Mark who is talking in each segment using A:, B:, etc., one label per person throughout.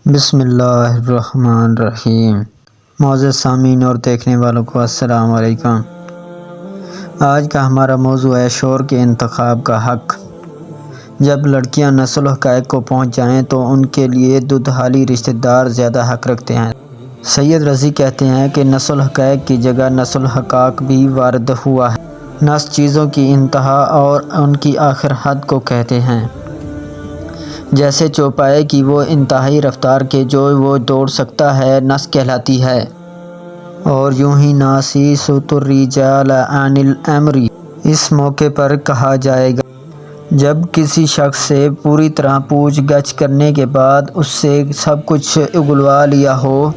A: بسم اللہ الرحمن الرحیم۔ معزز سامعین اور دیکھنے والوں کو السلام علیکم۔ آج کا ہمارا موضوع ہے شوہر کے انتخاب کا حق۔ جب لڑکیاں نسل حقائق کو پہنچ جائیں تو ان کے لیے دودھالی رشتہ دار زیادہ حق رکھتے ہیں۔ سید رضی کہتے ہیں کہ نسل حقائق کی جگہ نسل حقاق بھی وارد ہوا ہے۔ نس چیزوں کی انتہا اور ان کی آخر حد کو کہتے ہیں، جیسے چوپائے کی وہ انتہائی رفتار کہ جو وہ دوڑ سکتا ہے نس کہلاتی ہے، اور یوں ہی ناسیسۃ الرجال عن الامر اس موقع پر کہا جائے گا جب کسی شخص سے پوری طرح پوچھ گچھ کرنے کے بعد اس سے سب کچھ اگلوا لیا ہو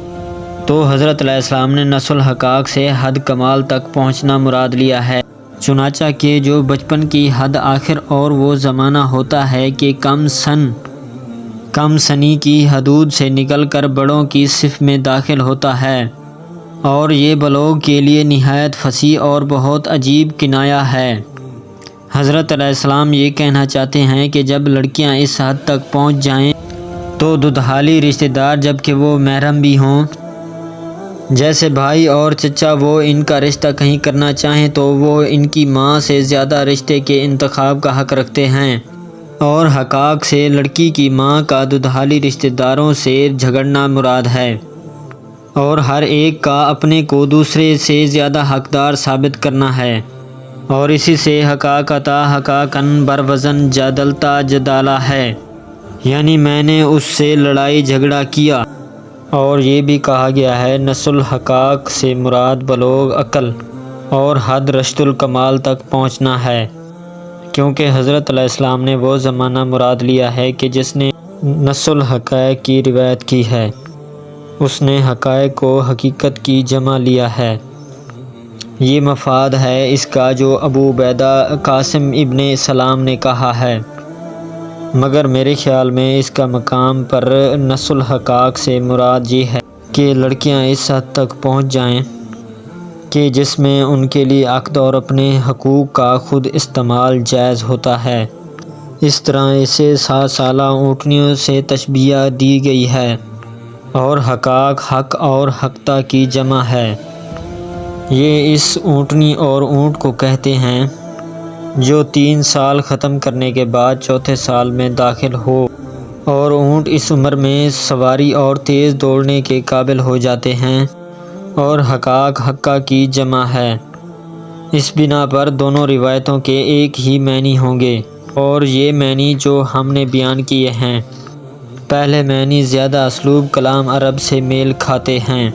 A: تو حضرت علیہ السلام نے نسل حقاق سے حد کمال تک پہنچنا مراد لیا ہے، چنانچہ کہ جو بچپن کی حد آخر اور وہ زمانہ ہوتا ہے کہ کم سنی کی حدود سے نکل کر بڑوں کی صف میں داخل ہوتا ہے، اور یہ بلوغ کے لیے نہایت فصیح اور بہت عجیب کنایہ ہے۔ حضرت علیہ السلام یہ کہنا چاہتے ہیں کہ جب لڑکیاں اس حد تک پہنچ جائیں تو دودھالی رشتہ دار جبکہ وہ محرم بھی ہوں، جیسے بھائی اور چچا، وہ ان کا رشتہ کہیں کرنا چاہیں تو وہ ان کی ماں سے زیادہ رشتے کے انتخاب کا حق رکھتے ہیں، اور حقاق سے لڑکی کی ماں کا دودھالی رشتہ داروں سے جھگڑنا مراد ہے، اور ہر ایک کا اپنے کو دوسرے سے زیادہ حقدار ثابت کرنا ہے، اور اسی سے حقاقتا حقاقاً بروزن جادلتا جدالہ ہے، یعنی میں نے اس سے لڑائی جھگڑا کیا۔ اور یہ بھی کہا گیا ہے نسل حقاق سے مراد بلوغ عقل اور حد رشد الکمال تک پہنچنا ہے، کیونکہ حضرت علیہ السلام نے وہ زمانہ مراد لیا ہے کہ جس نے نسل حقائق کی روایت کی ہے، اس نے حقائق کو حقیقت کی جمع لیا ہے۔ یہ مفاد ہے اس کا جو ابو عبیدہ قاسم ابن سلام نے کہا ہے، مگر میرے خیال میں اس کا مقام پر نسل حقاق سے مراد یہ ہے کہ لڑکیاں اس حد تک پہنچ جائیں کہ جس میں ان کے لیے عقد اور اپنے حقوق کا خود استعمال جائز ہوتا ہے۔ اس طرح اسے 7 سالہ اونٹنیوں سے تشبیہ دی گئی ہے، اور حقاق حق اور حقتا کی جمع ہے۔ یہ اس اونٹنی اور اونٹ کو کہتے ہیں جو 3 سال ختم کرنے کے بعد چوتھے سال میں داخل ہو، اور اونٹ اس عمر میں سواری اور تیز دوڑنے کے قابل ہو جاتے ہیں، اور حقاق حقہ کی جمع ہے۔ اس بنا پر دونوں روایتوں کے ایک ہی معنی ہوں گے، اور یہ معنی جو ہم نے بیان کیے ہیں، پہلے معنی زیادہ اسلوب کلام عرب سے میل کھاتے ہیں۔